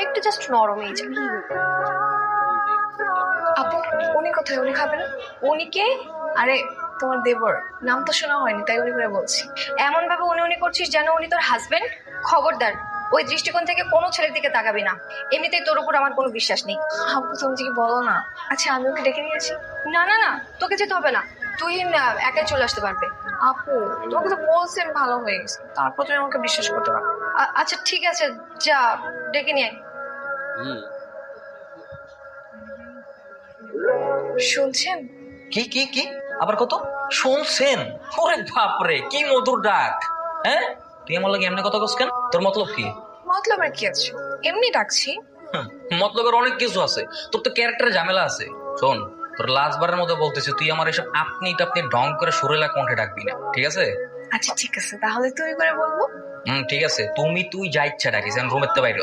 একটু জাস্ট নরমই যায়। আপু উনি কোথায়? উনি খাবে না? উনি কে? আরে তোমার দেবর, নাম তো শোনা হয়নি তাই উনি করে বলছি। এমন ভাবে উনি উনি করছিস যেন উনি তোর হাজবেন্ড। খবরদার, ওই দৃষ্টিকোণ থেকে কোনো ছেলের দিকে তাকাবি না। এমনিতেই তোর উপর আমার কোনো বিশ্বাস নেই। আপু তুমি কি বলো না? আচ্ছা আমি ওকে ডেকে নিয়েছি। না না না, তোকে যেতে হবে না, তুই একাই চলে আসতে পারবে। আপু তোমাকে তো বলছেন ভালো হয়ে গেছে, তারপর তুমি আমাকে বিশ্বাস করতে পারো। আচ্ছা ঠিক আছে, যা ডেকে নিয়ে আয়। শুনছেন? কি কি কি আবার কত শুনছেন? ওরে বাপরে, কি মধুর ডাক! হ্যাঁ, তুই আমার লাগে এমনি কথা কস কেন? তোর মতলব কি? মতলব আর কি আছে, এমনি ডাকছি। মতলবের অনেক কিছু আছে। তোর তো ক্যারেক্টারে ঝামেলা আছে। শোন, তোর লাস্টবারের মধ্যে বলতেছি, তুই আমার এসব আপনি টাপনি ঢং করে সুরেলা কণ্ঠে ডাকবি না, ঠিক আছে? আচ্ছা ঠিক আছে, তাহলে তুই করে বলবো। ঠিক আছে, তুই যা ইচ্ছা ডাকিস, আমি রুমের তো বাইরে।